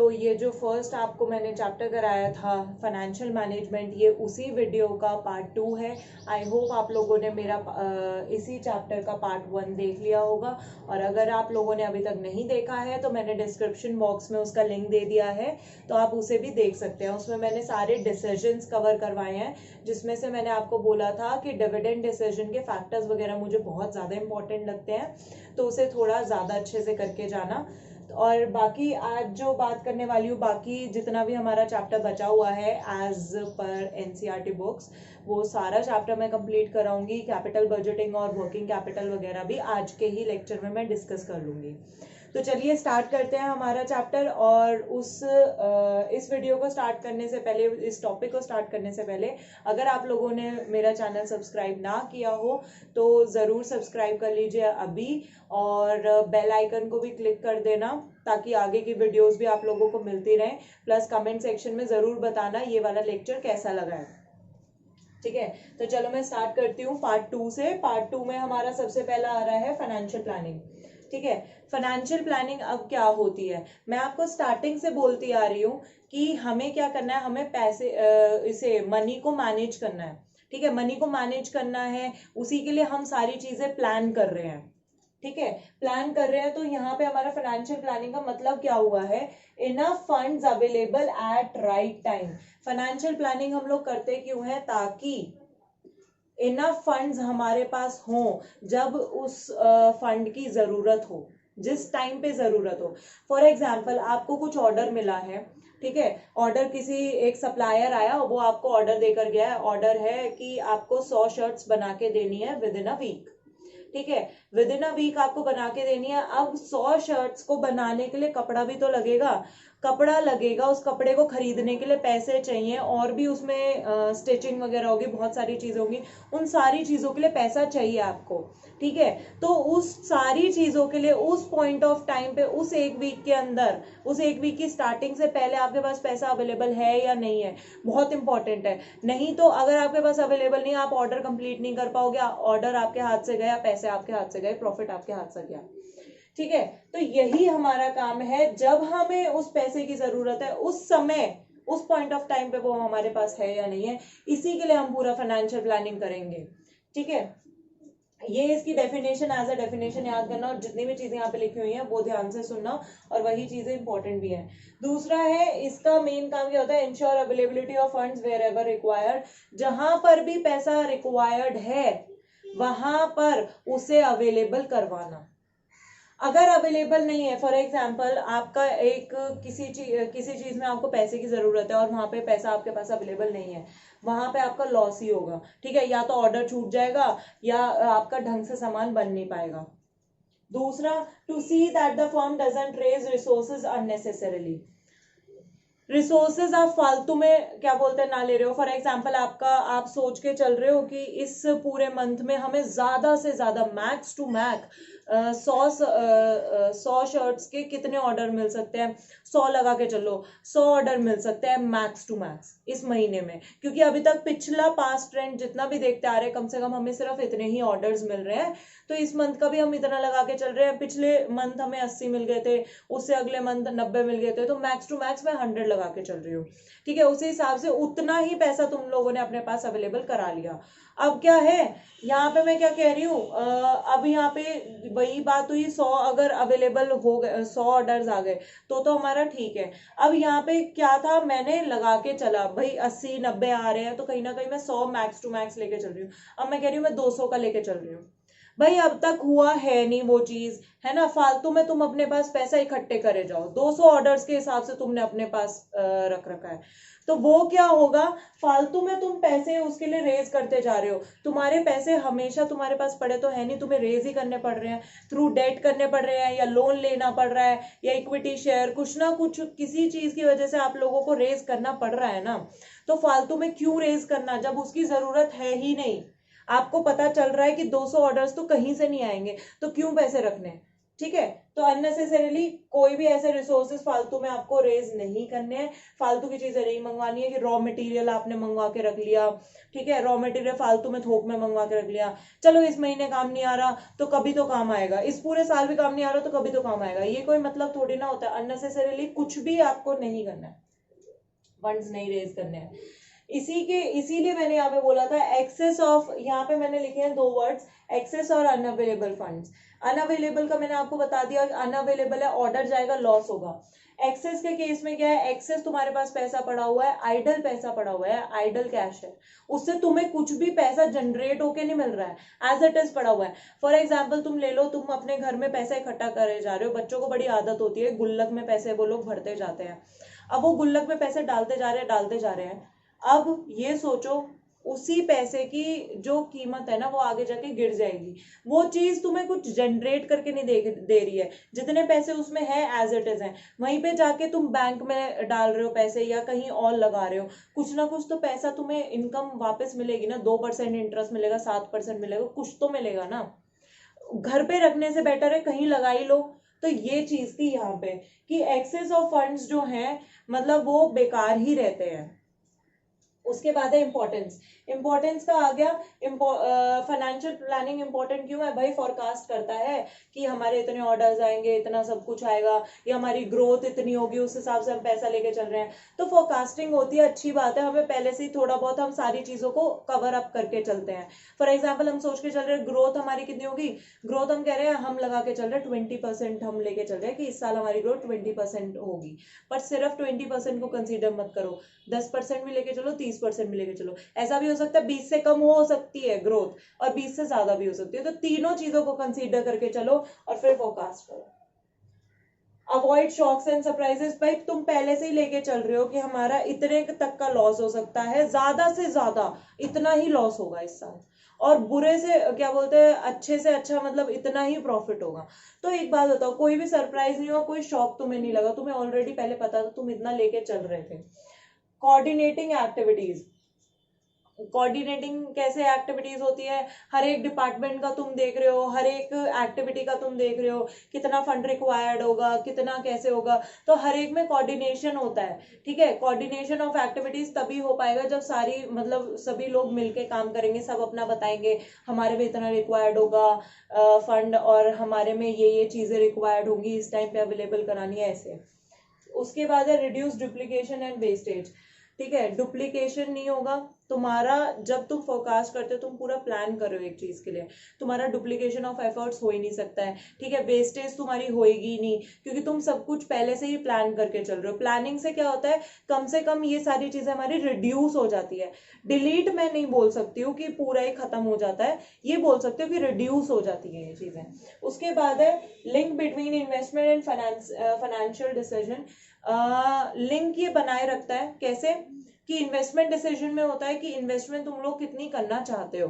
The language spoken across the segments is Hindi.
तो ये जो फर्स्ट आपको मैंने चैप्टर कराया था फाइनेंशियल मैनेजमेंट, ये उसी वीडियो का पार्ट 2 है। आई होप आप लोगों ने मेरा इसी चैप्टर का पार्ट 1 देख लिया होगा, और अगर आप लोगों ने अभी तक नहीं देखा है तो मैंने डिस्क्रिप्शन बॉक्स में उसका लिंक दे दिया है, तो आप उसे भी देख सकते हैं। उसमें मैंने सारे डिसीजंस कवर करवाए हैं, जिसमें से मैंने आपको बोला था कि डिविडेंड डिसीजन के फैक्टर्स वगैरह मुझे बहुत ज़्यादा इंपॉर्टेंट लगते हैं, तो उसे थोड़ा ज़्यादा अच्छे से करके जाना। और बाकी आज जो बात करने वाली हूँ, बाकी जितना भी हमारा चैप्टर बचा हुआ है एज पर एनसीईआरटी बुक्स, वो सारा चैप्टर मैं कंप्लीट कराऊंगी। कैपिटल बजटिंग और वर्किंग कैपिटल वगैरह भी आज के ही लेक्चर में मैं डिस्कस कर लूंगी। तो चलिए स्टार्ट करते हैं हमारा चैप्टर। और इस वीडियो को स्टार्ट करने से पहले, इस टॉपिक को स्टार्ट करने से पहले, अगर आप लोगों ने मेरा चैनल सब्सक्राइब ना किया हो तो ज़रूर सब्सक्राइब कर लीजिए अभी, और बेल आइकन को भी क्लिक कर देना ताकि आगे की वीडियोस भी आप लोगों को मिलती रहें। प्लस कमेंट सेक्शन में ज़रूर बताना ये वाला लेक्चर कैसा लगा है। ठीक है, तो चलो मैं स्टार्ट करती हूँ पार्ट 2 से। पार्ट 2 में हमारा सबसे पहला आ रहा है फाइनेंशियल प्लानिंग। ठीक है, फाइनेंशियल प्लानिंग अब क्या होती है, मैं आपको स्टार्टिंग से बोलती आ रही हूँ कि हमें क्या करना है, हमें पैसे इसे मनी को मैनेज करना है। ठीक है, मनी को मैनेज करना है, उसी के लिए हम सारी चीजें प्लान कर रहे हैं। ठीक है, प्लान कर रहे हैं, तो यहाँ पे हमारा फाइनेंशियल प्लानिंग का मतलब क्या हुआ है, enough funds available at right time. Financial planning हम लोग करते क्यों है, ताकि इनफ फंड्स हमारे पास हो जब उस फंड की जरूरत हो, जिस टाइम पे जरूरत हो। फॉर एग्जाम्पल आपको कुछ ऑर्डर मिला है, ठीक है, ऑर्डर किसी एक सप्लायर आया, वो आपको ऑर्डर देकर गया है, ऑर्डर है कि आपको 100 शर्ट्स बना के देनी है विद इन अ वीक। ठीक है, विद इन अ वीक आपको बना के देनी है। अब 100 शर्ट्स को बनाने के लिए कपड़ा भी तो लगेगा, कपड़ा लगेगा, उस कपड़े को खरीदने के लिए पैसे चाहिए, और भी उसमें स्टिचिंग वगैरह होगी, बहुत सारी चीजें होंगी, उन सारी चीजों के लिए पैसा चाहिए आपको। ठीक है, तो उस सारी चीजों के लिए उस पॉइंट ऑफ टाइम पे, उस एक वीक के अंदर, उस एक वीक की स्टार्टिंग से पहले आपके पास पैसा अवेलेबल है या नहीं है, बहुत इंपॉर्टेंट है। नहीं तो अगर आपके पास अवेलेबल नहीं, आप ऑर्डर कंप्लीट नहीं कर पाओगे, ऑर्डर आपके हाथ से गया, पैसे आपके हाथ से गए, प्रॉफिट आपके हाथ से गया। ठीक है, तो यही हमारा काम है, जब हमें उस पैसे की जरूरत है उस समय, उस पॉइंट ऑफ टाइम पे वो हमारे पास है या नहीं है, इसी के लिए हम पूरा फाइनेंशियल प्लानिंग करेंगे। ठीक है, ये इसकी डेफिनेशन, एज अ डेफिनेशन याद करना, और जितनी भी चीजें यहाँ पे लिखी हुई हैं वो ध्यान से सुनना, और वही चीजें इंपॉर्टेंट भी है। दूसरा है, इसका मेन काम क्या होता है, ensure availability of funds wherever required. जहां पर भी पैसा रिक्वायर्ड है वहां पर उसे अवेलेबल करवाना। अगर अवेलेबल नहीं है, फॉर एग्जाम्पल आपका एक किसी चीज में आपको पैसे की जरूरत है और वहां पे पैसा आपके पास अवेलेबल नहीं है, वहां पे आपका लॉस ही होगा। ठीक है, या तो ऑर्डर छूट जाएगा या आपका ढंग से सामान बन नहीं पाएगा। दूसरा, to see that the firm doesn't raise resources unnecessarily. Resources आप फालतू में क्या बोलते हैं ना ले रहे हो। फॉर एग्जाम्पल आप सोच के चल रहे हो कि इस पूरे मंथ में हमें ज्यादा से ज्यादा, मैक्स टू मैक्स 100 शर्ट्स के कितने ऑर्डर मिल सकते हैं, 100 लगा के चलो, 100 ऑर्डर मिल सकते हैं मैक्स टू मैक्स इस महीने में, क्योंकि अभी तक पिछला पास्ट ट्रेंड जितना भी देखते आ रहे हैं, कम से कम हमें सिर्फ इतने ही ऑर्डर्स मिल रहे हैं। तो इस मंथ का भी हम इतना लगा के चल रहे हैं, पिछले मंथ हमें 80 मिल गए थे, उससे अगले मंथ 90 मिल गए थे, तो मैक्स टू मैक्स मैं 100 लगा के चल रही हूँ। ठीक है, उसी हिसाब से उतना ही पैसा तुम लोगों ने अपने पास अवेलेबल करा लिया। अब क्या है, यहाँ पे मैं क्या कह रही हूँ, अब यहाँ पे वही बात हुई, 100 अगर अवेलेबल हो गए, 100 ऑर्डर्स आ गए तो हमारा ठीक है। अब यहाँ पे क्या था, मैंने लगा के चला भाई 80-90 आ रहे हैं, तो कहीं ना कहीं मैं 100 मैक्स टू मैक्स लेके चल रही हूँ। अब मैं कह रही हूँ मैं 200 का लेके चल रही हूँ, भाई अब तक हुआ है नहीं वो चीज, है ना। फालतू में तुम अपने पास पैसा इकट्ठे करे जाओ, 200 ऑर्डर्स के हिसाब से तुमने अपने पास रख रखा है, तो वो क्या होगा, फालतू में तुम पैसे उसके लिए रेज करते जा रहे हो। तुम्हारे पैसे हमेशा तुम्हारे पास पड़े तो है नहीं, तुम्हें रेज ही करने पड़ रहे हैं, थ्रू डेट करने पड़ रहे हैं, या लोन लेना पड़ रहा है, या इक्विटी शेयर, कुछ ना कुछ किसी चीज की वजह से आप लोगों को रेज करना पड़ रहा है ना। तो फालतू में क्यों रेज करना जब उसकी जरूरत है ही नहीं। आपको पता चल रहा है कि 200 ऑर्डर्स तो कहीं से नहीं आएंगे, तो क्यों पैसे रखने। ठीक है। तो अननेसेसरीली कोई भी ऐसे रिसोर्सेज फालतू में आपको रेज नहीं करने हैं, फालतू की चीजें नहीं मंगवानी है कि रॉ मटेरियल आपने मंगवा के रख लिया, ठीक है, रॉ मटेरियल फालतू में थोक में मंगवा के रख लिया, चलो इस महीने काम नहीं आ रहा तो कभी तो काम आएगा, इस पूरे साल भी काम नहीं आ रहा तो कभी तो काम आएगा, ये कोई मतलब थोड़ी ना होता है। अननेसेसरीली कुछ भी आपको नहीं करना है, फंड्स नहीं रेज करने हैं। इसीलिए मैंने यहाँ पे बोला था एक्सेस ऑफ, यहाँ पे मैंने लिखे हैं दो वर्ड्स, एक्सेस और अनअवेलेबल फंड्स। अनअवेलेबल का मैंने आपको बता दिया, अनअवेलेबल है ऑर्डर जाएगा लॉस होगा। एक्सेस के केस में क्या है, एक्सेस तुम्हारे पास पैसा पड़ा हुआ है, आइडल पैसा पड़ा हुआ है, आइडल कैश है, उससे तुम्हें कुछ भी पैसा जनरेट होके नहीं मिल रहा है, एज इट इज पड़ा हुआ है। फॉर एग्जाम्पल तुम ले लो, तुम अपने घर में पैसा इकट्ठा करे जा रहे हो, बच्चों को बड़ी आदत होती है गुल्लक में पैसे वो लोग भरते जाते हैं, अब वो गुल्लक में पैसे डालते जा रहे हैं डालते जा रहे हैं, अब ये सोचो उसी पैसे की जो कीमत है ना वो आगे जाके गिर जाएगी, वो चीज तुम्हें कुछ जनरेट करके नहीं दे रही है, जितने पैसे उसमें है एज इट इज है, वहीं पे जाके तुम बैंक में डाल रहे हो पैसे या कहीं और लगा रहे हो, कुछ ना कुछ तो पैसा तुम्हें इनकम वापस मिलेगी ना, 2% इंटरेस्ट मिलेगा, 7% मिलेगा, कुछ तो मिलेगा ना, घर पे रखने से बेटर है कहीं लगा ही लो। तो ये चीज थी यहाँ पे कि एक्सेस ऑफ फंड्स जो हैं मतलब वो बेकार ही रहते हैं। उसके बाद है इंपॉर्टेंस, इंपॉर्टेंस का आ गया, फाइनेंशियल प्लानिंग इंपॉर्टेंट क्यों है भाई, फॉरकास्ट करता है कि हमारे इतने ऑर्डर्स आएंगे, इतना सब कुछ आएगा, या हमारी ग्रोथ इतनी होगी, उस हिसाब से हम पैसा लेके चल रहे हैं, तो फोरकास्टिंग होती है, अच्छी बात है, हमें पहले से ही थोड़ा बहुत हम सारी चीजों को कवर अप करके चलते हैं। फॉर एग्जाम्पल हम सोच के चल रहे हैं ग्रोथ हमारी कितनी होगी, ग्रोथ हम कह रहे हैं, हम लगा के चल रहे हैं 20% हम लेके चल रहे हैं कि इस साल हमारी ग्रोथ 20% होगी, पर सिर्फ 20% को कंसीडर मत करो, 10% भी लेके चलो, 30% भी लेके चलो, ऐसा भी हो सकता है 20 से कम हो सकती है ग्रोथ और 20 से ज्यादा भी हो सकती है, तो तीनों चीजों को कंसीडर करके चलो और फिर फोरकास्ट करो। अवॉइड शॉक्स एंड सरप्राइजेस, भाई तुम पहले से ही लेके चल रहे हो कि हमारा इतने तक का लॉस हो सकता है, ज्यादा से ज्यादा इतना ही लॉस होगा इस साल, और बुरे से क्या बोलते हैं अच्छे से अच्छा मतलब इतना ही प्रॉफिट होगा। तो एक बात बताओ, कोई भी सरप्राइज नहीं हुआ, कोई शॉक तुम्हें नहीं लगा, तुम्हें ऑलरेडी पहले पता था, तुम इतना लेके चल रहे थे। कोऑर्डिनेटिंग एक्टिविटीज, कोऑर्डिनेटिंग कैसे एक्टिविटीज होती है, हर एक डिपार्टमेंट का तुम देख रहे हो, हर एक एक्टिविटी का तुम देख रहे हो, कितना फंड रिक्वायर्ड होगा, कितना कैसे होगा, तो हर एक में कोऑर्डिनेशन होता है, ठीक है। कोऑर्डिनेशन ऑफ एक्टिविटीज तभी हो पाएगा जब सारी मतलब सभी लोग मिलके काम करेंगे, सब अपना बताएंगे, हमारे में इतना रिक्वायर्ड होगा फंड, और हमारे में ये चीजें रिक्वायर्ड होंगी, इस टाइम पे अवेलेबल करानी है, ऐसे। उसके बाद है रिड्यूस डुप्लीकेशन एंड वेस्टेज, ठीक है, डुप्लीकेशन नहीं होगा तुम्हारा, जब तुम फोरकास्ट करते हो तुम पूरा प्लान कर रहे हो एक चीज के लिए, तुम्हारा डुप्लीकेशन ऑफ एफर्ट्स हो ही नहीं सकता है, ठीक है, वेस्टेज तुम्हारी होएगी नहीं, क्योंकि तुम सब कुछ पहले से ही प्लान करके चल रहे हो। प्लानिंग से क्या होता है, कम से कम ये सारी चीजें हमारी रिड्यूस हो जाती है, डिलीट मैं नहीं बोल सकती हूँ कि पूरा ही खत्म हो जाता है, ये बोल सकते हो कि रिड्यूस हो जाती है ये चीजें। उसके बाद है link between investment and financial decision, link ये बनाए रखता है कैसे कि इन्वेस्टमेंट डिसीजन में होता है कि इन्वेस्टमेंट तुम लोग कितनी करना चाहते हो,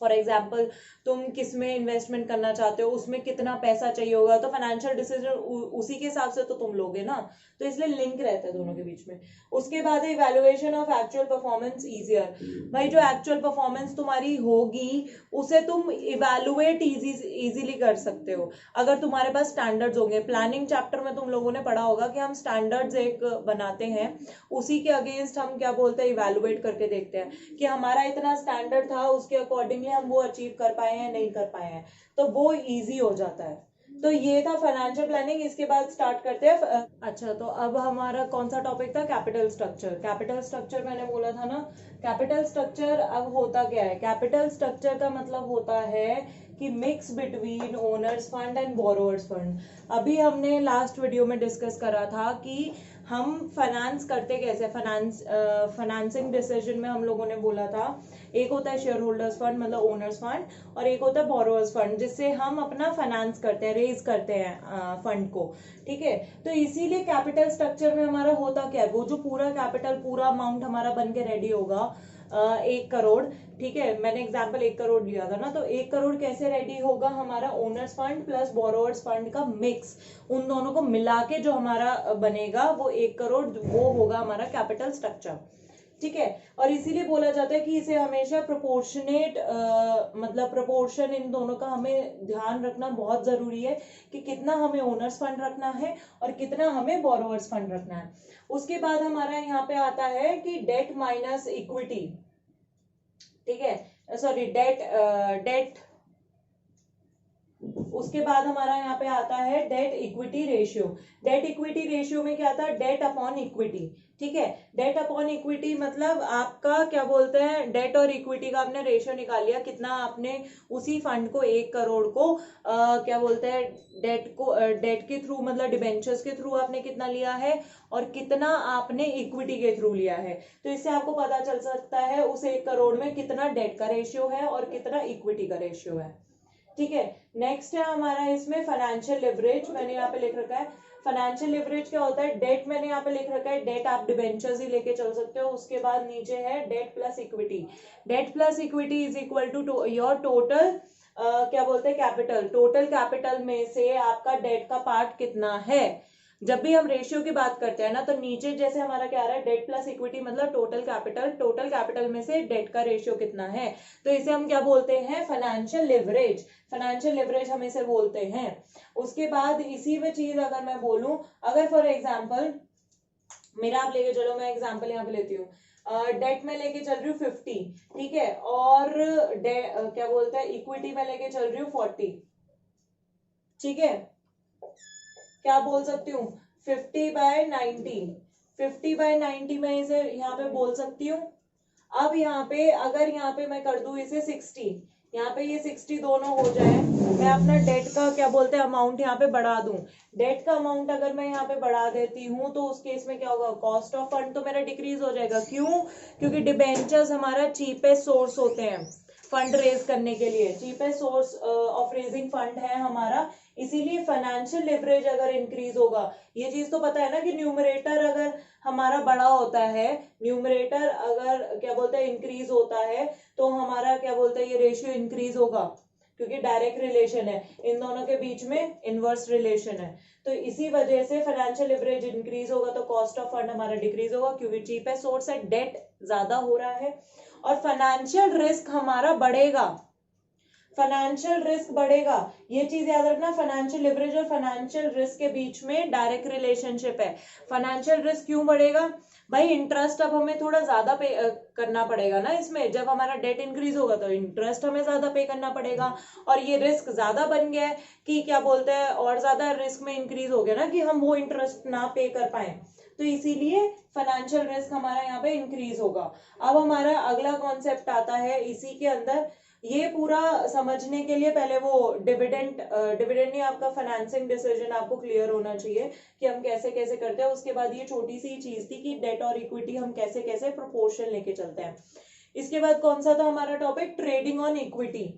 फॉर एग्जाम्पल तुम किस में इन्वेस्टमेंट करना चाहते हो, उसमें कितना पैसा चाहिए होगा, तो फाइनेंशियल डिसीजन उसी के हिसाब से तो तुम लोगे ना, तो इसलिए लिंक रहता है दोनों के बीच में। उसके बाद है evaluation of actual performance easier, भाई जो एक्चुअल परफॉर्मेंस तुम्हारी होगी उसे तुम इवैल्यूएट इजीली कर सकते हो अगर तुम्हारे पास स्टैंडर्ड्स होंगे। प्लानिंग चैप्टर में तुम लोगों ने पढ़ा होगा कि हम स्टैंडर्ड्स एक बनाते हैं, उसी के अगेंस्ट हम क्या बोलते हैं इवैल्यूएट करके देखते हैं कि हमारा इतना स्टैंडर्ड था, उसके अकॉर्डिंगली हम वो अचीव कर पाए हैं नहीं कर पाए हैं, तो वो इजी हो जाता है। तो ये था फाइनेंशियल प्लानिंग। इसके बाद स्टार्ट करते हैं अच्छा, तो अब हमारा कौन सा टॉपिक था, कैपिटल स्ट्रक्चर। कैपिटल स्ट्रक्चर मैंने बोला था ना, कैपिटल स्ट्रक्चर अब होता क्या है, कैपिटल स्ट्रक्चर का मतलब होता है कि mix between owner's fund and borrowers fund. अभी हमने लास्ट वीडियो में डिस्कस करा था कि हम फाइनेंस करते कैसे, फाइनेंसिंग डिसीजन में हम लोगों ने बोला था एक होता है शेयर होल्डर्स फंड मतलब ओनर्स फंड, और एक होता है बोरोअर्स फंड जिससे हम अपना फाइनेंस करते हैं, रेज करते हैं फंड को, ठीक है। तो इसीलिए कैपिटल स्ट्रक्चर में हमारा होता क्या है, वो जो पूरा कैपिटल पूरा अमाउंट हमारा बन के रेडी होगा 1 करोड़, ठीक है, मैंने एग्जांपल 1 करोड़ लिया था ना, तो 1 करोड़ कैसे रेडी होगा, हमारा owner's fund plus borrowers fund का मिक्स, उन दोनों को मिला के जो हमारा बनेगा वो 1 करोड़, वो होगा हमारा कैपिटल स्ट्रक्चर, ठीक है। और इसीलिए बोला जाता है कि इसे हमेशा प्रोपोर्शनेट मतलब प्रोपोर्शन इन दोनों का हमें ध्यान रखना बहुत जरूरी है कि कितना हमें ओनर्स फंड रखना है और कितना हमें बोरोवर्स फंड रखना है। उसके बाद हमारा यहाँ पे आता है कि डेट माइनस इक्विटी, ठीक है, सॉरी डेट उसके बाद हमारा यहाँ पे आता है debt equity ratio. Debt equity ratio में क्या था, डेट अपॉन इक्विटी, ठीक है। डेट अपॉन इक्विटी मतलब आपका क्या बोलते हैं, डेट और इक्विटी का आपने रेशियो निकाल लिया, कितना आपने उसी फंड को 1 करोड़ को क्या बोलते हैं डेट के थ्रू मतलब डिबेंचर्स के थ्रू आपने कितना लिया है और कितना आपने इक्विटी के थ्रू लिया है। तो इससे आपको पता चल सकता है उस 1 करोड़ में कितना डेट का रेशियो है और कितना इक्विटी का रेशियो है, ठीक है। नेक्स्ट है हमारा इसमें फाइनेंशियल लिवरेज, मैंने यहाँ पे लिख रखा है। फाइनेंशियल लिवरेज क्या होता है, डेट मैंने यहाँ पे लिख रखा है, डेट आप डिबेंचर्स ही लेके चल सकते हो। उसके बाद नीचे है debt plus equity. Debt plus equity is equal to your total क्या बोलते हैं कैपिटल। टोटल कैपिटल में से आपका डेट का पार्ट कितना है। जब भी हम रेशियो की बात करते हैं ना, तो नीचे जैसे हमारा क्या आ रहा है, डेट प्लस इक्विटी मतलब टोटल कैपिटल, टोटल कैपिटल में से डेट का रेशियो कितना है, तो इसे हम क्या बोलते हैं, फाइनेंशियल लिवरेज। फाइनेंशियल लिवरेज हम इसे बोलते हैं। उसके बाद इसी में चीज अगर मैं बोलूं, अगर फॉर एग्जाम्पल मेरा आप लेके चलो, मैं एग्जाम्पल यहाँ पे लेती हूँ, डेट में लेके चल रही हूँ 50, ठीक है, और क्या बोलते हैं इक्विटी में लेके चल रही हूँ 40, ठीक है। क्या बोल सकती हूँ, 50/90, 50/90 में इसे यहाँ पे बोल सकती हूँ। अब यहाँ पे अगर यहाँ पे मैं कर दूं इसे 60, यहाँ पे ये 60 दोनों हो जाए, मैं अपना डेट का क्या बोलते हैं अमाउंट यहाँ पे बढ़ा दूं। डेट का अमाउंट अगर मैं यहाँ पे बढ़ा देती हूँ तो उस केस में क्या होगा, कॉस्ट ऑफ फंड तो मेरा डिक्रीज हो जाएगा। क्यों, क्योंकि डिबेंचर्स हमारा चीपेस्ट सोर्स होते हैं फंड रेज करने के लिए, cheapest source of raising fund है हमारा। इसीलिए फाइनेंशियल लिवरेज अगर इंक्रीज होगा, ये चीज तो पता है ना कि न्यूमरेटर अगर हमारा बड़ा होता है, न्यूमरेटर अगर क्या बोलते हैं इंक्रीज होता है, तो हमारा क्या बोलते हैं ये रेशियो इंक्रीज होगा, क्योंकि डायरेक्ट रिलेशन है इन दोनों के बीच में, इनवर्स रिलेशन है। तो इसी वजह से फाइनेंशियल लिवरेज इंक्रीज होगा तो कॉस्ट ऑफ फंड हमारा डिक्रीज होगा, क्योंकि चीपेस्ट सोर्स है, डेट ज्यादा हो रहा है, और फाइनेंशियल रिस्क हमारा बढ़ेगा। फाइनेंशियल रिस्क बढ़ेगा, ये चीज याद रखना। फाइनेंशियल लिवरेज और फाइनेंशियल रिस्क के बीच में डायरेक्ट रिलेशनशिप है। फाइनेंशियल रिस्क क्यों बढ़ेगा भाई, इंटरेस्ट अब हमें थोड़ा ज्यादा पे करना पड़ेगा ना इसमें। जब हमारा डेट इंक्रीज होगा तो इंटरेस्ट हमें ज्यादा पे करना पड़ेगा, और ये रिस्क ज्यादा बन गया है कि क्या बोलते हैं, और ज्यादा रिस्क में इंक्रीज हो गया ना कि हम वो इंटरेस्ट ना पे कर पाए, तो इसीलिए फाइनेंशियल रिस्क हमारा यहाँ पे इंक्रीज होगा। अब हमारा अगला कॉन्सेप्ट आता है इसी के अंदर। ये पूरा समझने के लिए पहले वो डिविडेंड नहीं, आपका फाइनेंसिंग डिसीजन आपको क्लियर होना चाहिए कि हम कैसे कैसे करते हैं। उसके बाद ये छोटी सी चीज थी कि डेट और इक्विटी हम कैसे कैसे प्रोपोर्शन लेके चलते हैं। इसके बाद कौन सा था हमारा टॉपिक, ट्रेडिंग ऑन इक्विटी।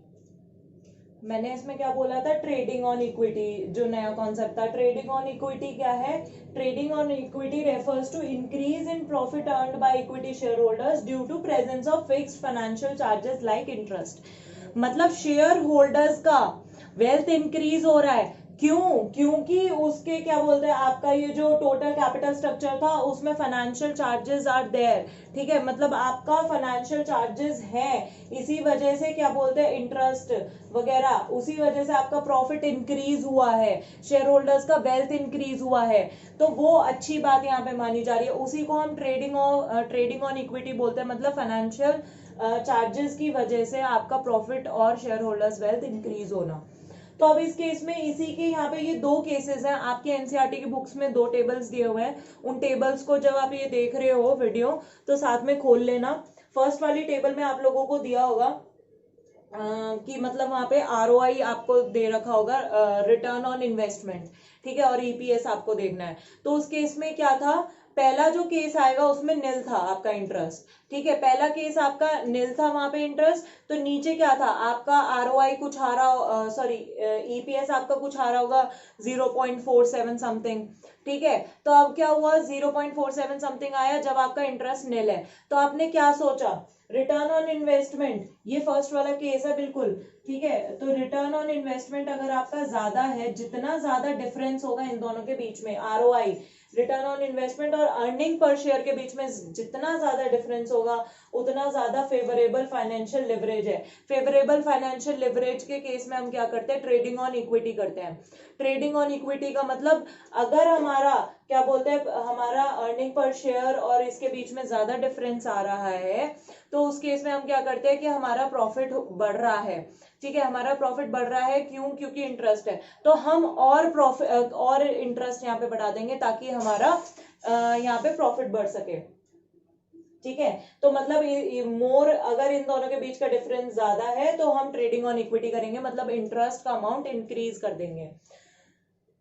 मैंने इसमें क्या बोला था, ट्रेडिंग ऑन इक्विटी, जो नया कॉन्सेप्ट था। ट्रेडिंग ऑन इक्विटी क्या है, trading on equity refers to increase in profit earned by equity share holders due to presence of fixed financial charges like interest. मतलब शेयर होल्डर्स का वेल्थ इंक्रीज हो रहा है, क्यों, क्योंकि उसके क्या बोलते हैं आपका ये जो टोटल कैपिटल स्ट्रक्चर था उसमें फाइनेंशियल चार्जेस आर देयर, ठीक है, मतलब आपका फाइनेंशियल चार्जेस है, इसी वजह से क्या बोलते हैं इंटरेस्ट वगैरह, उसी वजह से आपका प्रॉफिट इंक्रीज हुआ है, शेयर होल्डर्स का वेल्थ इंक्रीज हुआ है, तो वो अच्छी बात यहाँ पे मानी जा रही है। उसी को हम ट्रेडिंग ऑन इक्विटी बोलते हैं, मतलब फाइनेंशियल चार्जेस की वजह से आपका प्रॉफिट और शेयर होल्डर्स वेल्थ इंक्रीज होना। तो अब इस केस में इसी के यहाँ पे ये 2 केसेस हैं, आपके एनसीईआरटी की बुक्स में 2 टेबल्स दिए हुए हैं। उन टेबल्स को जब आप ये देख रहे हो वीडियो तो साथ में खोल लेना। फर्स्ट वाली टेबल में आप लोगों को दिया होगा कि मतलब वहां पे आरओआई आपको दे रखा होगा, रिटर्न ऑन इन्वेस्टमेंट, ठीक है, और ईपीएस आपको देखना है। तो उस केस में क्या था, पहला जो केस आएगा उसमें निल था आपका इंटरेस्ट, ठीक है, पहला केस आपका निल था वहां पे इंटरेस्ट। तो नीचे क्या था आपका आरओआई कुछ आ रहा, सॉरी ईपीएस आपका कुछ आ रहा होगा 0.47 समथिंग, ठीक है। तो अब क्या हुआ, 0.47 समथिंग आया जब आपका इंटरेस्ट निल है। तो आपने क्या सोचा, रिटर्न ऑन इन्वेस्टमेंट, ये फर्स्ट वाला केस है बिल्कुल, ठीक है। तो रिटर्न ऑन इन्वेस्टमेंट अगर आपका ज्यादा है, जितना ज्यादा डिफरेंस होगा इन दोनों के बीच में, आरओआई रिटर्न ऑन इन्वेस्टमेंट और अर्निंग पर शेयर के बीच में जितना ज्यादा डिफरेंस होगा, उतना ज्यादा फेवरेबल फाइनेंशियल लिवरेज है। फेवरेबल फाइनेंशियल लिवरेज के केस में हम क्या करते हैं, ट्रेडिंग ऑन इक्विटी करते हैं। ट्रेडिंग ऑन इक्विटी का मतलब, अगर हमारा क्या बोलते हैं, हमारा अर्निंग पर शेयर और इसके बीच में ज्यादा डिफरेंस आ रहा है, तो उस केस में हम क्या करते हैं कि हमारा प्रॉफिट बढ़ रहा है, ठीक है, हमारा प्रॉफिट बढ़ रहा है, क्यों, क्योंकि इंटरेस्ट है, तो हम और प्रॉफिट और इंटरेस्ट यहाँ पे बढ़ा देंगे ताकि हमारा यहाँ पे प्रॉफिट बढ़ सके, ठीक है। तो मतलब मोर, अगर इन दोनों के बीच का डिफरेंस ज्यादा है तो हम ट्रेडिंग ऑन इक्विटी करेंगे, मतलब इंटरेस्ट का अमाउंट इंक्रीज कर देंगे।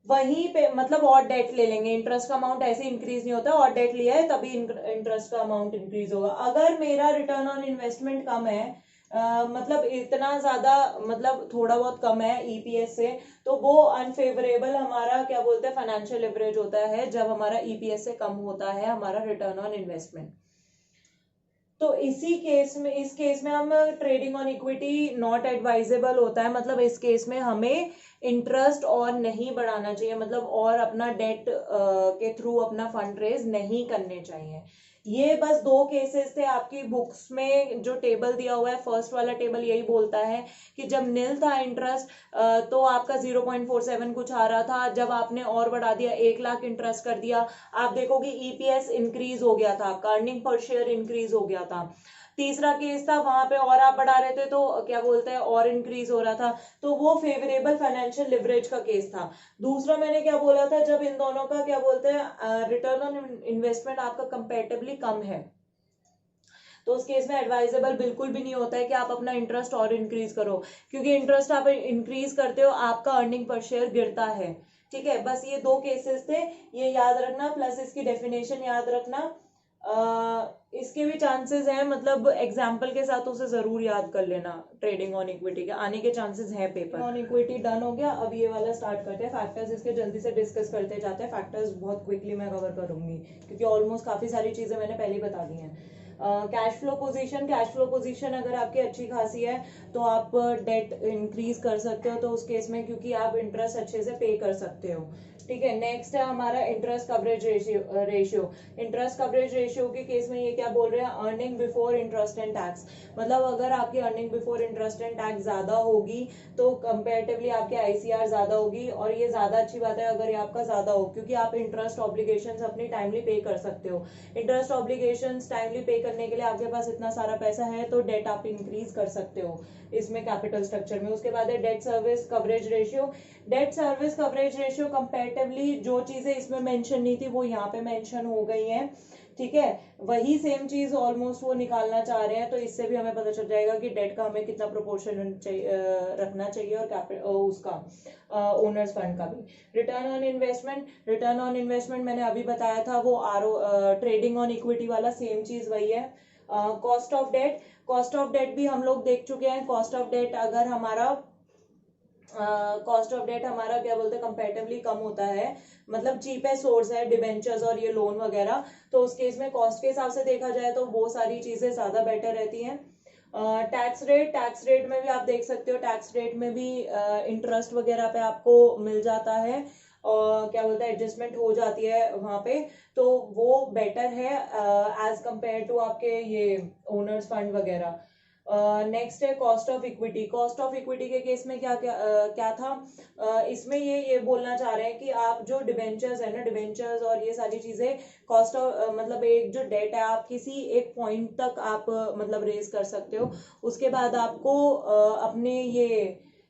वहीं पे मतलब और डेट ले लेंगे, इंटरेस्ट का अमाउंट ऐसे इंक्रीज नहीं होता, और डेट लिया है तभी इंटरेस्ट का अमाउंट इंक्रीज होगा। अगर मेरा रिटर्न ऑन इन्वेस्टमेंट कम है, मतलब इतना ज्यादा, मतलब थोड़ा बहुत कम है ईपीएस से, तो वो अनफेवरेबल हमारा क्या बोलते हैं फाइनेंशियल लिवरेज होता है, जब हमारा ईपीएस से कम होता है हमारा रिटर्न ऑन इन्वेस्टमेंट। तो इसी केस में, इस केस में हम trading on equity not advisable होता है, मतलब इस केस में हमें इंटरेस्ट और नहीं बढ़ाना चाहिए, मतलब और अपना डेट के थ्रू अपना फंड रेज नहीं करने चाहिए। ये बस दो केसेस थे आपकी बुक्स में, जो टेबल दिया हुआ है फर्स्ट वाला टेबल यही बोलता है कि जब नील था इंटरेस्ट तो आपका 0.47 कुछ आ रहा था, जब आपने और बढ़ा दिया 1 लाख इंटरेस्ट कर दिया, आप देखोगे ईपीएस इंक्रीज हो गया था, आपका अर्निंग पर शेयर इंक्रीज हो गया था। तीसरा केस था, वहां पे और आप बढ़ा रहे थे तो क्या बोलते हैं और इंक्रीज हो रहा था, तो वो फेवरेबल फाइनेंशियल लिवरेज का केस था। दूसरा मैंने क्या बोला था, जब इन दोनों का क्या बोलते हैं रिटर्न ऑन इन्वेस्टमेंट आपका कंपेरेटिवली कम है, तो उस केस में एडवाइजेबल बिल्कुल भी नहीं होता है कि आप अपना इंटरेस्ट और इंक्रीज करो, क्योंकि इंटरेस्ट आप इंक्रीज करते हो आपका अर्निंग पर शेयर गिरता है, ठीक है। बस ये दो केसेस थे, ये याद रखना, प्लस इसकी डेफिनेशन याद रखना। इसके भी चांसेस हैं, मतलब एग्जाम्पल के साथ उसे जरूर याद कर लेना, ट्रेडिंग ऑन इक्विटी के आने के चांसेस हैं पेपर। ऑन इक्विटी डन हो गया, अब ये वाला स्टार्ट करते हैं फैक्टर्स, इसके जल्दी से डिस्कस करते जाते हैं, फैक्टर्स बहुत क्विकली मैं कवर करूंगी क्योंकि ऑलमोस्ट काफी सारी चीजें मैंने पहले ही बता दी हैं। Cash flow position, cash flow position अगर आपकी अच्छी खासी है तो आप डेट इंक्रीज कर सकते हो, तो उस केस में क्योंकि आप इंटरेस्ट अच्छे से पे कर सकते हो, ठीक है। नेक्स्ट है हमारा interest coverage ratio. Interest coverage ratio के केस में ये क्या बोल रहे हैं, earning before interest and tax, मतलब अगर आपकी earning before interest and tax ज्यादा होगी तो कंपेरेटिवली आपके आईसीआर ज्यादा होगी, और ये ज्यादा अच्छी बात है अगर ये आपका ज्यादा हो, क्योंकि आप इंटरेस्ट ऑब्लिगेशंस अपनी टाइमली पे कर सकते हो। इंटरेस्ट ऑब्लिगेशंस टाइमली पे करने के लिए आपके पास इतना सारा पैसा है तो डेट आप इंक्रीज कर सकते हो इसमें कैपिटल स्ट्रक्चर में। उसके बाद है debt service coverage ratio. Debt service coverage ratio comparatively जो चीजें इसमें मेंशन नहीं थी वो यहाँ पे मेंशन हो गई हैं, ठीक है। वही सेम चीज ऑलमोस्ट वो निकालना चाह रहे हैं, तो इससे भी हमें पता चल जाएगा कि डेट का हमें कितना प्रोपोर्शन रखना चाहिए, और उसका ओनर्स फंड का भी। Return on investment, return on investment मैंने अभी बताया था, वो ट्रेडिंग ऑन इक्विटी वाला सेम चीज वही है। Cost of debt, cost of debt भी हम लोग देख चुके हैं। कॉस्ट ऑफ डेट अगर हमारा कॉस्ट ऑफ डेट हमारा क्या बोलते हैं कंपेरेटिवली कम होता है, मतलब चीपेस्ट सोर्स है डिबेंचर्स और ये लोन वगैरह, तो उस केस में कॉस्ट के हिसाब से देखा जाए तो वो सारी चीजें ज्यादा बेटर रहती हैं। टैक्स रेट, टैक्स रेट में भी आप देख सकते हो, टैक्स रेट में भी इंटरेस्ट वगैरह पे आपको मिल जाता है, और क्या बोलते हैं एडजस्टमेंट हो जाती है वहां पे, तो वो बेटर है एज कंपेयर टू आपके ये ओनर्स फंड वगैरह। नेक्स्ट है cost of equity. Cost of equity के केस में क्या क्या क्या था, इसमें ये बोलना चाह रहे हैं कि आप जो डिबेंचर्स है ना, डिबेंचर्स और ये सारी चीजें कॉस्ट ऑफ मतलब एक जो डेट है आप किसी एक पॉइंट तक आप मतलब रेज कर सकते हो, उसके बाद आपको अपने ये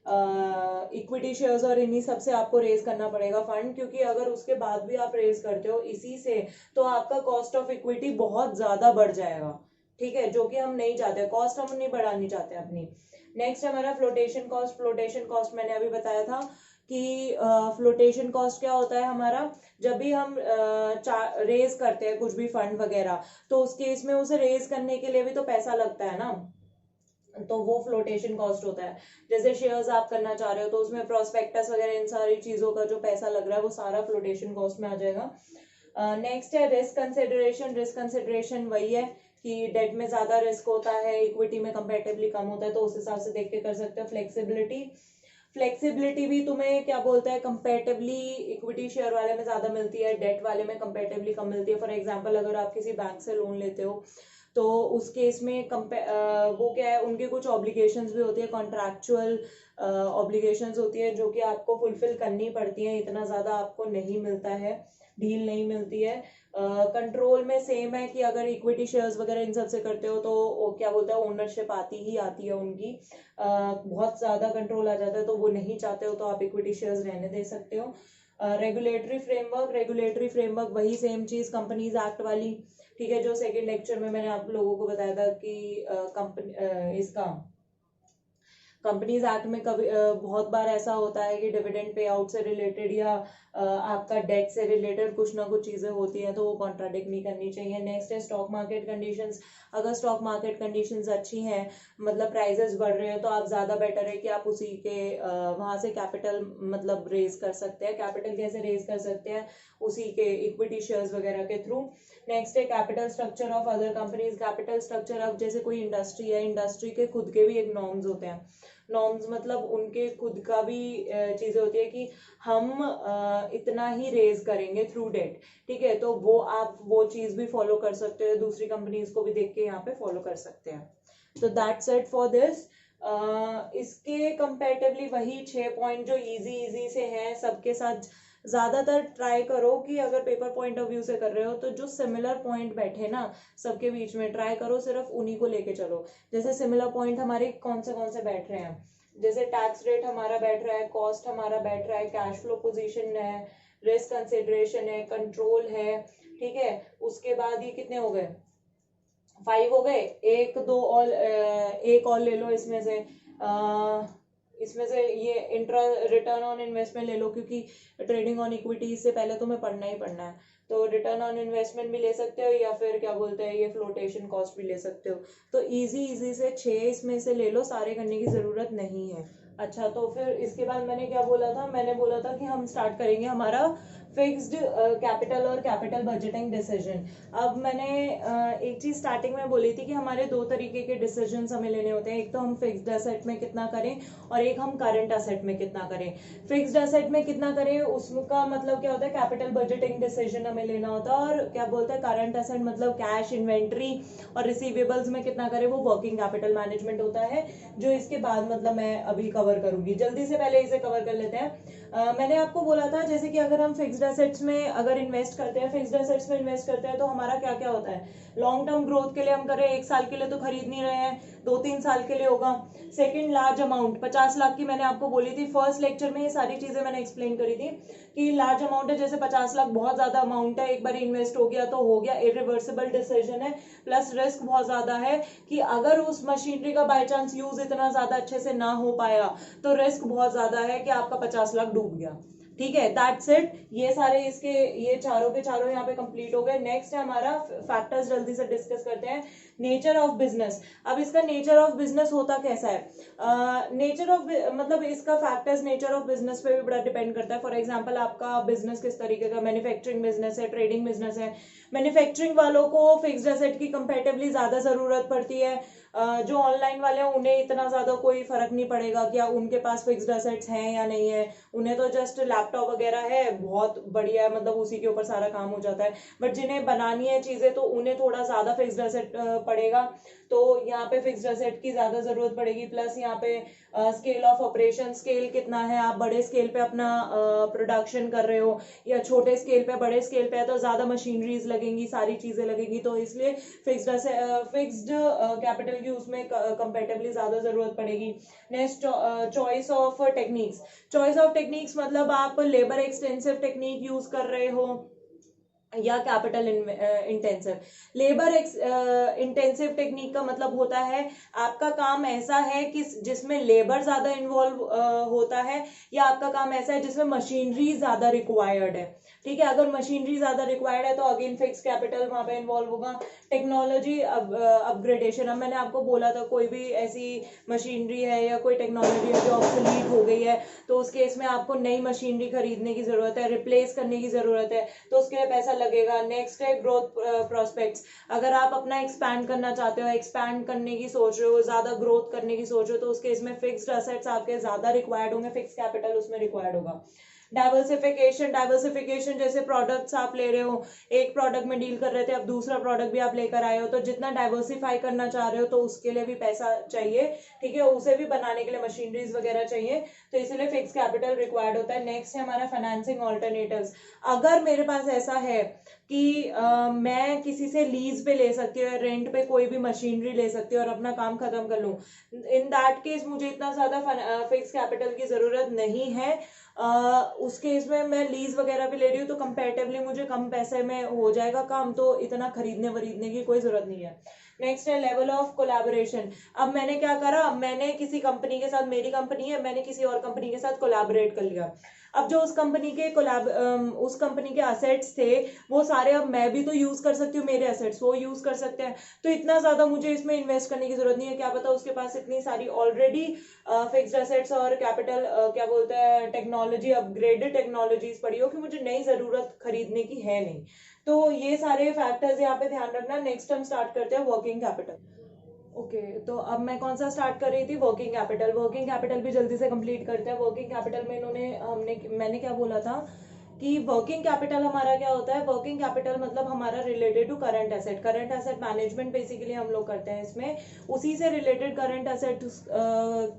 इक्विटी शेयर्स और इन्हीं सब से आपको रेज करना पड़ेगा फंड, क्योंकि अगर उसके बाद भी आप रेज करते हो इसी से तो आपका कॉस्ट ऑफ इक्विटी बहुत ज्यादा बढ़ जाएगा, ठीक है, जो कि हम नहीं चाहते, कॉस्ट हम नहीं बढ़ानी चाहते अपनी। नेक्स्ट हमारा फ्लोटेशन कॉस्ट। फ्लोटेशन कॉस्ट मैंने अभी बताया था कि फ्लोटेशन कॉस्ट क्या होता है हमारा, जब भी हम रेज करते हैं कुछ भी फंड वगैरह, तो उस केस में उसे रेज करने के लिए भी तो पैसा लगता है ना, तो वो फ्लोटेशन कॉस्ट होता है। जैसे शेयर्स आप करना चाह रहे हो तो उसमें प्रोस्पेक्टस वगैरह इन सारी चीजों का जो पैसा लग रहा है वो सारा फ्लोटेशन कॉस्ट में आ जाएगा। नेक्स्ट है रिस्क कंसिडरेशन। रिस्क कंसिडरेशन वही है कि डेट में ज्यादा रिस्क होता है, इक्विटी में कंपेरेटिवली कम होता है, तो उस हिसाब से देख के कर सकते हो। फ्लेक्सिबिलिटी भी तुम्हें क्या बोलता है, कंपेरेटिवली इक्विटी शेयर वाले में ज्यादा मिलती है, डेट वाले में कंपेरेटिवली कम मिलती है। फॉर एग्जांपल अगर आप किसी बैंक से लोन लेते हो तो उस केस में वो क्या है, उनके कुछ ऑब्लिगेशंस भी होती है, कॉन्ट्रैक्चुअल ऑब्लिगेशंस होती है जो कि आपको फुलफिल करनी पड़ती है, इतना ज्यादा आपको नहीं मिलता है, डील नहीं मिलती है। कंट्रोल में सेम है कि अगर इक्विटी शेयर्स वगैरह इन सब से करते हो तो क्या बोलता है, ओनरशिप आती ही आती है उनकी, बहुत ज्यादा कंट्रोल आ जाता है, तो वो नहीं चाहते हो तो आप इक्विटी शेयर्स रहने दे सकते हो। रेगुलेटरी फ्रेमवर्क वही सेम चीज, कंपनीज एक्ट वाली, ठीक है, जो सेकेंड लेक्चर में मैंने आप लोगों को बताया था कि कंपनी इसका कंपनीज एक्ट में कभी बहुत बार ऐसा होता है कि डिविडेंड पे आउट से रिलेटेड या आपका डेट से रिलेटेड कुछ ना कुछ चीजें होती हैं, तो वो कॉन्ट्राडिक्ट नहीं करनी चाहिए। नेक्स्ट है स्टॉक मार्केट कंडीशंस। अगर स्टॉक मार्केट कंडीशंस अच्छी हैं, मतलब प्राइजेस बढ़ रहे हैं, तो आप ज्यादा बेटर है कि आप उसी के वहां से कैपिटल मतलब रेज कर सकते हैं। कैपिटल कैसे रेज कर सकते हैं, उसी के इक्विटी शेयर्स वगैरह के थ्रू। नेक्स्ट है capital structure of other companies. Capital structure अब जैसे कोई इंडस्ट्री है, इंडस्ट्री के खुद के भी एक नॉर्म्स होते हैं। नॉर्म्स मतलब उनके खुद का भी चीजें होती है कि हम इतना ही रेज करेंगे थ्रू डेट, ठीक है, तो वो आप वो चीज भी फॉलो कर सकते हो, दूसरी कंपनीज को भी देख के यहाँ पे फॉलो कर सकते हैं। तो दैट्स इट फॉर दिस। इसके कंपेरेटिवली वही 6 पॉइंट जो इजी से हैं सबके साथ, ज्यादातर ट्राई करो कि अगर पेपर पॉइंट ऑफ व्यू से कर रहे हो तो जो सिमिलर पॉइंट बैठे ना सबके बीच में, ट्राई करो सिर्फ उन्हीं को लेके चलो। जैसे सिमिलर पॉइंट हमारे कौन से बैठ रहे हैं, जैसे टैक्स रेट हमारा बैठ रहा है, कॉस्ट हमारा बैठ रहा है, कैश फ्लो पोजीशन है, रिस्क कंसिडरेशन है, कंट्रोल है, ठीक है। उसके बाद ये कितने हो गए, 5 हो गए। एक और ले लो इसमें से ये इंट्रा रिटर्न ऑन इन्वेस्टमेंट ले लो, क्योंकि ट्रेडिंग ऑन इक्विटी से पहले तुम्हें पढ़ना ही पढ़ना है, तो रिटर्न ऑन इन्वेस्टमेंट भी ले सकते हो, या फिर क्या बोलते हैं ये फ्लोटेशन कॉस्ट भी ले सकते हो। तो इजी से 6 इसमें से ले लो, सारे करने की जरूरत नहीं है। अच्छा, तो फिर इसके बाद मैंने क्या बोला था, मैंने बोला था कि हम स्टार्ट करेंगे हमारा फिक्स्ड कैपिटल और कैपिटल बजटिंग डिसीजन। अब मैंने एक चीज स्टार्टिंग में बोली थी कि हमारे 2 तरीके के डिसीजन हमें लेने होते हैं, एक तो हम फिक्स्ड एसेट में कितना करें और एक हम करंट एसेट में कितना करें। फिक्स्ड एसेट में कितना करें उसका मतलब क्या होता है, कैपिटल बजटिंग डिसीजन हमें लेना होता है, और क्या बोलते हैं करंट एसेट मतलब कैश, इन्वेंट्री और रिसीवेबल्स में कितना करें वो वर्किंग कैपिटल मैनेजमेंट होता है, जो इसके बाद मतलब मैं अभी कवर करूंगी। जल्दी से पहले इसे कवर कर लेते हैं। मैंने आपको बोला था जैसे कि अगर हम फिक्स्ड एसेट्स में अगर इन्वेस्ट करते हैं, फिक्स्ड एसेट्स में इन्वेस्ट करते हैं तो हमारा क्या क्या होता है, लॉन्ग टर्म ग्रोथ के लिए हम कर रहे हैं, 1 साल के लिए तो खरीद नहीं रहे हैं, 2-3 साल के लिए होगा। सेकंड, लार्ज अमाउंट 50 लाख की मैंने आपको बोली थी फर्स्ट लेक्चर में, ये सारी चीजें मैंने एक्सप्लेन करी थी कि लार्ज अमाउंट है, जैसे 50 लाख बहुत ज्यादा अमाउंट है, एक बार इन्वेस्ट हो गया तो हो गया, इरिवर्सिबल डिसीजन है, प्लस रिस्क बहुत ज्यादा है कि अगर उस मशीनरी का बाय चांस यूज इतना ज्यादा अच्छे से ना हो पाया तो रिस्क बहुत ज्यादा है कि आपका 50 लाख डूब गया, ठीक है। दैट्स इट, ये सारे इसके ये चारों के चारों यहाँ पे कंप्लीट हो गए। नेक्स्ट है हमारा फैक्टर्स, जल्दी से डिस्कस करते हैं। Nature of business. अब इसका नेचर ऑफ बिजनेस होता कैसा है, नेचर ऑफ मतलब इसका फैक्टर्स नेचर ऑफ बिजनेस पे भी बड़ा डिपेंड करता है। फॉर एग्जांपल आपका बिजनेस किस तरीके का, मैन्युफैक्चरिंग बिजनेस है, ट्रेडिंग बिजनेस है, मैन्युफैक्चरिंग वालों को फिक्स्ड एसेट की कंपैरेटिवली ज्यादा जरूरत पड़ती है, जो ऑनलाइन वाले हैं उन्हें इतना ज्यादा कोई फर्क नहीं पड़ेगा कि उनके पास फिक्स्ड एसेट्स हैं या नहीं है, उन्हें तो जस्ट लैपटॉप वगैरह है, बहुत बढ़िया है, मतलब उसी के ऊपर सारा काम हो जाता है। बट जिन्हें बनानी है चीजें तो उन्हें थोड़ा ज्यादा फिक्स्ड एसेट पड़ेगा, तो यहाँ पे फिक्स्ड एसेट की ज्यादा जरूरत पड़ेगी। प्लस यहाँ पे स्केल ऑफ ऑपरेशन, स्केल कितना है, आप बड़े स्केल पे अपना प्रोडक्शन कर रहे हो या छोटे स्केल पे, बड़े स्केल पे है तो ज्यादा मशीनरीज लगेंगी, सारी चीजें लगेंगी, तो इसलिए फिक्स्ड कैपिटल की उसमें कंपेरेटिवली ज्यादा जरूरत पड़ेगी। Next, choice of techniques. Choice of techniques मतलब आप लेबर एक्सटेंसिव टेक्निक यूज कर रहे हो या capital intensive. Labour intensive technique का मतलब होता है आपका काम ऐसा है कि जिसमें लेबर ज्यादा इन्वॉल्व होता है, या आपका काम ऐसा है जिसमें मशीनरी ज्यादा रिक्वायर्ड है, ठीक है। अगर मशीनरी ज्यादा रिक्वायर्ड है तो अगेन फिक्स कैपिटल वहां पे इन्वॉल्व होगा। टेक्नोलॉजी अपग्रेडेशन, अब मैंने आपको बोला था कोई भी ऐसी मशीनरी है या कोई टेक्नोलॉजी है जो ऑब्सोलीट हो गई है, तो उस केस में आपको नई मशीनरी खरीदने की जरूरत है, रिप्लेस करने की जरूरत है, तो उसके लिए पैसा लगेगा। नेक्स्ट है ग्रोथ प्रोस्पेक्ट्स। अगर आप अपना एक्सपैंड करना चाहते हो, एक्सपैंड करने की सोच रहे हो, ज्यादा ग्रोथ करने की सोच रहे हो, तो उसके इसमें फिक्स्ड असेट्स आपके ज्यादा रिक्वायर्ड होंगे, फिक्स कैपिटल उसमें रिक्वायर्ड होगा। डाइवर्सिफिकेशन, डाइवर्सिफिकेशन जैसे प्रोडक्ट्स आप ले रहे हो, एक प्रोडक्ट में डील कर रहे थे, अब दूसरा प्रोडक्ट भी आप लेकर आए हो, तो जितना डाइवर्सिफाई करना चाह रहे हो तो उसके लिए भी पैसा चाहिए, ठीक है, उसे भी बनाने के लिए मशीनरीज वगैरह चाहिए, तो इसलिए फिक्स कैपिटल रिक्वायर्ड होता है। नेक्स्ट है हमारा फाइनेंसिंग ऑल्टरनेटिव्स। अगर मेरे पास ऐसा है कि मैं किसी से लीज पे ले सकती हूँ, रेंट पे कोई भी मशीनरी ले सकती हूँ और अपना काम खत्म कर लूँ, इन दैट केस मुझे इतना ज्यादा फिक्स कैपिटल की जरूरत नहीं है। उस केस में मैं लीज वगैरह भी ले रही हूँ तो कंपैरेटिवली मुझे कम पैसे में हो जाएगा काम, तो इतना खरीदने वरीदने की कोई जरूरत नहीं है। नेक्स्ट है लेवल ऑफ कोलैबोरेशन। अब मैंने क्या करा, मैंने किसी कंपनी के साथ, मेरी कंपनी है, मैंने किसी और कंपनी के साथ कोलैबोरेट कर लिया। अब जो उस कंपनी के उस कंपनी के असेट्स थे वो सारे अब मैं भी तो यूज कर सकती हूँ, मेरे असेट्स वो यूज कर सकते हैं, तो इतना ज्यादा मुझे इसमें इन्वेस्ट करने की जरूरत नहीं है। क्या पता उसके पास इतनी सारी ऑलरेडी फिक्स्ड असेट्स और कैपिटल क्या बोलते हैं टेक्नोलॉजी, अपग्रेडेड टेक्नोलॉजीज पड़ी हो कि मुझे नई जरूरत खरीदने की है नहीं। तो ये सारे फैक्टर्स यहाँ पे ध्यान रखना। नेक्स्ट हम स्टार्ट करते हैं वर्किंग कैपिटल। ओके तो अब मैं कौन सा स्टार्ट कर रही थी, वर्किंग कैपिटल। वर्किंग कैपिटल भी जल्दी से कंप्लीट करते हैं। वर्किंग कैपिटल में मैंने क्या बोला था कि वर्किंग कैपिटल हमारा क्या होता है, वर्किंग कैपिटल मतलब हमारा related to current asset. Current asset management basically हम लोग करते हैं इसमें, उसी से रिलेटेड करंट एसेट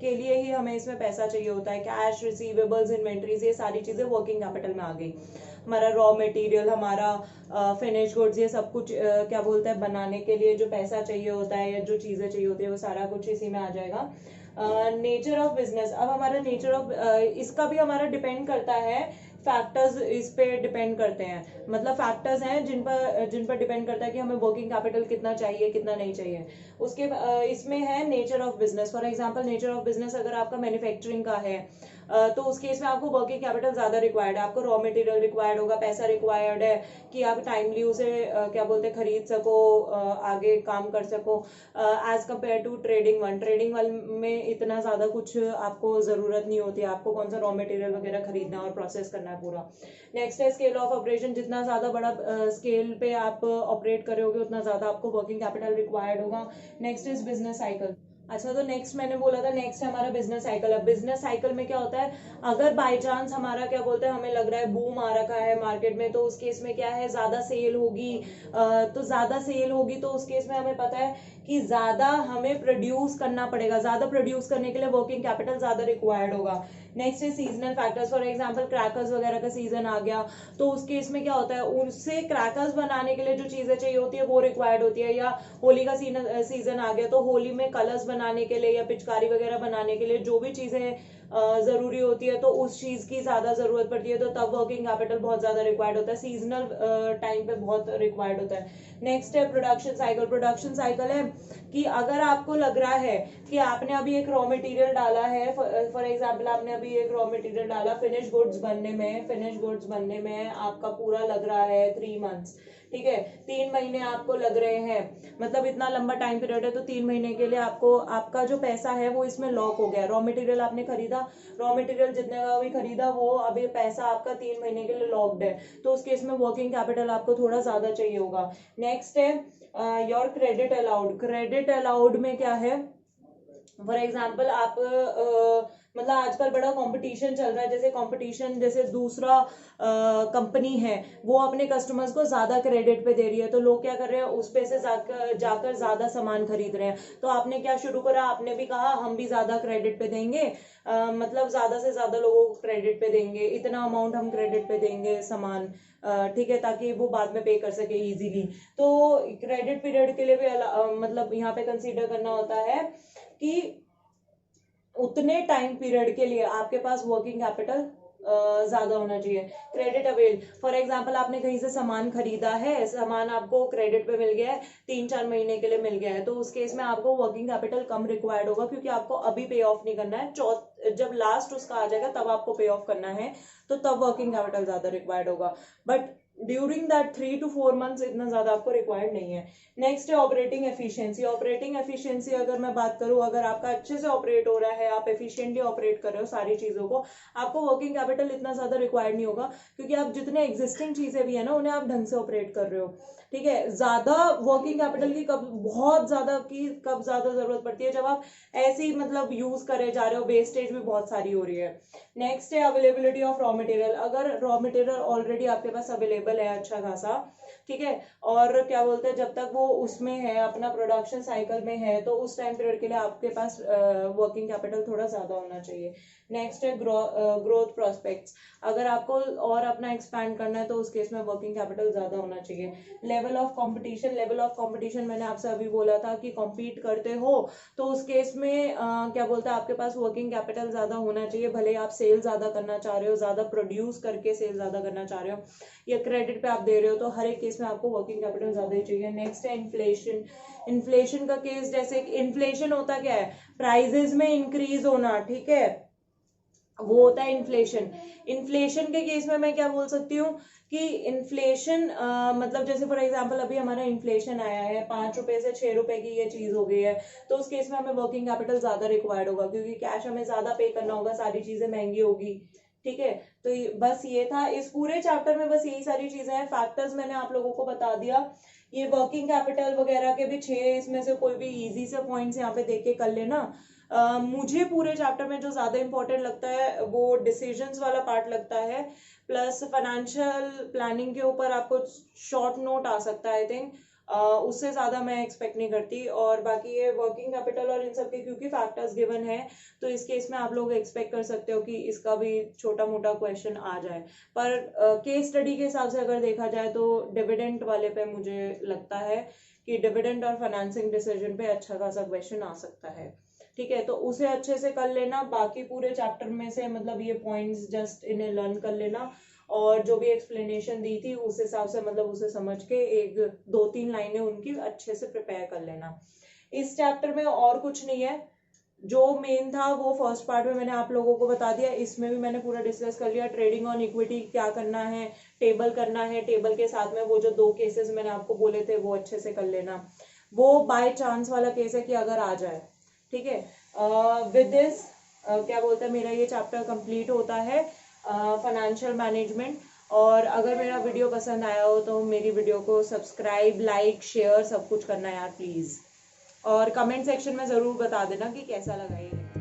के लिए ही हमें इसमें पैसा चाहिए होता है। कैश, रिसीवेबल्स, इन्वेंट्रीज, ये सारी चीजें वर्किंग कैपिटल में आ गई। हमारा रॉ मटेरियल, हमारा फिनिश गुड्स, ये सब कुछ क्या बोलते हैं बनाने के लिए जो पैसा चाहिए होता है या जो चीजें चाहिए होती है वो सारा कुछ इसी में आ जाएगा। Nature of business. अब हमारा नेचर ऑफ इसका भी हमारा डिपेंड करता है, फैक्टर्स इस पे डिपेंड करते हैं, मतलब फैक्टर्स हैं जिन पर डिपेंड करता है कि हमें वर्किंग कैपिटल कितना चाहिए कितना नहीं चाहिए। उसके इसमें है nature of business. For example nature of business अगर आपका मैन्युफैक्चरिंग का है तो उस केस में आपको वर्किंग कैपिटल ज्यादा रिक्वायर्ड है, आपको रॉ मटेरियल रिक्वायर्ड होगा, पैसा रिक्वायर्ड है कि आप टाइमली उसे क्या बोलते हैं खरीद सको, आगे काम कर सको, as compare to trading one. Trading one में इतना ज्यादा कुछ आपको जरूरत नहीं होती है, आपको कौन सा रॉ मटेरियल वगैरह खरीदना और प्रोसेस करना है पूरा। नेक्स्ट है स्केल ऑफ ऑपरेशन। जितना ज्यादा बड़ा स्केल पे आप ऑपरेट करोगे उतना ज्यादा आपको वर्किंग कैपिटल रिक्वायर्ड होगा। Next is business cycle. अच्छा तो नेक्स्ट मैंने बोला था, नेक्स्ट है हमारा बिजनेस साइकिल। अब बिजनेस साइकिल में क्या होता है, अगर बाय चांस हमारा क्या बोलते हैं हमें लग रहा है बूम आ रखा है मार्केट में, तो उस केस में क्या है ज्यादा सेल होगी, तो ज्यादा सेल होगी तो उस केस में हमें पता है कि ज्यादा हमें प्रोड्यूस करना पड़ेगा, ज्यादा प्रोड्यूस करने के लिए वर्किंग कैपिटल ज्यादा रिक्वायर्ड होगा। नेक्स्ट है seasonal factors. For example crackers वगैरह का सीजन आ गया तो उस केस में क्या होता है, उससे क्रैकर्स बनाने के लिए जो चीजें चाहिए होती है वो रिक्वायर्ड होती है। या होली का सीजन आ गया तो होली में कलर्स बनाने के लिए या पिचकारी वगैरह बनाने के लिए जो भी चीजें जरूरी होती है तो उस चीज की ज्यादा जरूरत पड़ती है, तो तब वर्किंग कैपिटल बहुत ज्यादा रिक्वायर्ड होता है, सीजनल टाइम पे बहुत रिक्वायर्ड होता है। नेक्स्ट है प्रोडक्शन साइकिल। प्रोडक्शन साइकिल है कि अगर आपको लग रहा है कि आपने अभी एक रॉ मटेरियल डाला है, फॉर एग्जांपल आपने अभी एक रॉ मटेरियल डाला फिनिश गुड्स बनने में आपका पूरा लग रहा है 3 मंथ्स, ठीक है, 3 महीने आपको लग रहे हैं, मतलब इतना लंबा टाइम पीरियड है, तो 3 महीने के लिए आपको आपका जो पैसा है वो इसमें लॉक हो गया। रॉ मटेरियल आपने खरीदा, रॉ मटेरियल जितने का भी खरीदा वो अभी पैसा आपका 3 महीने के लिए लॉक्ड है, तो उस केस में वर्किंग कैपिटल आपको थोड़ा ज्यादा चाहिए होगा। नेक्स्ट है your credit allowed. Credit allowed में क्या है, फॉर एग्जाम्पल आप मतलब आजकल बड़ा कंपटीशन चल रहा है, जैसे कंपटीशन जैसे दूसरा कंपनी है वो अपने कस्टमर्स को ज्यादा क्रेडिट पे दे रही है, तो लोग क्या कर रहे हैं उस पे से जाकर ज्यादा सामान खरीद रहे हैं। तो आपने क्या शुरू करा, आपने भी कहा हम भी ज्यादा क्रेडिट पे देंगे, मतलब ज्यादा से ज्यादा लोगों को क्रेडिट पे देंगे, इतना अमाउंट हम क्रेडिट पे देंगे सामान, ठीक है, ताकि वो बाद में पे कर सके इजीली। तो क्रेडिट पीरियड के लिए भी मतलब यहाँ पे कंसीडर करना होता है कि उतने टाइम पीरियड के लिए आपके पास वर्किंग कैपिटल ज्यादा होना चाहिए। क्रेडिट अवेल, फॉर एग्जांपल आपने कहीं से सामान खरीदा है, सामान आपको क्रेडिट पे मिल गया है, 3-4 महीने के लिए मिल गया है, तो उस केस में आपको वर्किंग कैपिटल कम रिक्वायर्ड होगा, क्योंकि आपको अभी पे ऑफ नहीं करना है, जब लास्ट उसका आ जाएगा तब आपको पे ऑफ करना है, तो तब वर्किंग कैपिटल ज्यादा रिक्वायर्ड होगा। But during that 3 to 4 months इतना ज्यादा आपको रिक्वायर्ड नहीं है। नेक्स्ट है ऑपरेटिंग एफिशिएंसी। ऑपरेटिंग एफिशिएंसी अगर मैं बात करूं, अगर आपका अच्छे से ऑपरेट हो रहा है, आप एफिशिएंटली ऑपरेट कर रहे हो सारी चीजों को, आपको वर्किंग कैपिटल इतना ज्यादा रिक्वायर्ड नहीं होगा, क्योंकि आप जितने एग्जिस्टिंग चीजें भी है ना उन्हें आप ढंग से ऑपरेट कर रहे हो। ठीक है, ज्यादा वर्किंग कैपिटल की कब, बहुत ज्यादा की कब ज्यादा जरूरत पड़ती है, जब आप ऐसे ही मतलब यूज करे जा रहे हो, वेस्टेज भी बहुत सारी हो रही है। नेक्स्ट है अवेलेबिलिटी ऑफ रॉ मटेरियल। अगर रॉ मटेरियल ऑलरेडी आपके पास अवेलेबल है अच्छा खासा, ठीक है, और क्या बोलते हैं, जब तक वो उसमें है, अपना प्रोडक्शन साइकिल में है, तो उस टाइम पीरियड के लिए आपके पास वर्किंग कैपिटल थोड़ा ज्यादा होना चाहिए। नेक्स्ट है ग्रोथ प्रोस्पेक्ट्स। अगर आपको और अपना एक्सपैंड करना है तो उस केस में वर्किंग कैपिटल ज्यादा होना चाहिए। Level of competition. Level of competition मैंने आपसे अभी बोला था कि कॉम्पीट करते हो तो उस केस में क्या बोलते हैं, आपके पास वर्किंग कैपिटल ज्यादा होना चाहिए, भले आप सेल ज्यादा करना चाह रहे हो, ज्यादा प्रोड्यूस करके सेल ज्यादा करना चाह रहे हो, या क्रेडिट पे आप दे रहे हो, तो हर एक केस में आपको वर्किंग कैपिटल ज्यादा ही चाहिए। नेक्स्ट है इन्फ्लेशन। इन्फ्लेशन का केस, जैसे इन्फ्लेशन होता क्या है, प्राइजेस में इंक्रीज होना, ठीक है, वो होता है इन्फ्लेशन। इन्फ्लेशन के केस में मैं क्या बोल सकती हूँ कि इन्फ्लेशन मतलब जैसे फॉर एग्जांपल अभी हमारा इन्फ्लेशन आया है, 5 रुपए से 6 रुपए की ये चीज हो गई है, तो उस केस में हमें वर्किंग कैपिटल ज्यादा रिक्वायर्ड होगा, क्योंकि कैश हमें ज्यादा पे करना होगा, सारी चीजें महंगी होगी। ठीक है, तो बस ये था इस पूरे चैप्टर में, बस यही सारी चीजें हैं। फैक्टर्स मैंने आप लोगों को बता दिया। ये वर्किंग कैपिटल वगैरह के भी 6, इसमें से कोई भी इजी से पॉइंट्स यहाँ पे देख के कर लेना। मुझे पूरे चैप्टर में जो ज्यादा इंपॉर्टेंट लगता है वो डिसीजंस वाला पार्ट लगता है, प्लस फाइनेंशियल प्लानिंग के ऊपर आपको शॉर्ट नोट आ सकता है आई थिंक, उससे ज्यादा मैं एक्सपेक्ट नहीं करती। और बाकी ये वर्किंग कैपिटल और इन सब के क्योंकि फैक्टर्स गिवन है, तो इस केस में आप लोग एक्सपेक्ट कर सकते हो कि इसका भी छोटा मोटा क्वेश्चन आ जाए। पर केस स्टडी के हिसाब से अगर देखा जाए तो डिविडेंड वाले पे मुझे लगता है कि डिविडेंड और फाइनेंसिंग डिसीजन पे अच्छा खासा क्वेश्चन आ सकता है। ठीक है, तो उसे अच्छे से कर लेना। बाकी पूरे चैप्टर में से मतलब ये पॉइंट्स जस्ट इन्हें लर्न कर लेना, और जो भी एक्सप्लेनेशन दी थी उस हिसाब से मतलब उसे समझ के 1-2-3 लाइनें उनकी अच्छे से प्रिपेयर कर लेना। इस चैप्टर में और कुछ नहीं है, जो मेन था वो फर्स्ट पार्ट में मैंने आप लोगों को बता दिया, इसमें भी मैंने पूरा डिस्कस कर लिया। ट्रेडिंग ऑन इक्विटी क्या करना है, टेबल करना है, टेबल के साथ में वो जो 2 केसेस मैंने आपको बोले थे वो अच्छे से कर लेना। वो बाय चांस वाला केस है कि अगर आ जाए, ठीक है। विद दिस क्या बोलते हैं, मेरा ये चैप्टर कंप्लीट होता है फाइनेंशियल मैनेजमेंट। और अगर मेरा वीडियो पसंद आया हो तो मेरी वीडियो को सब्सक्राइब, लाइक, शेयर सब कुछ करना यार प्लीज, और कमेंट सेक्शन में जरूर बता देना कि कैसा लगा ये।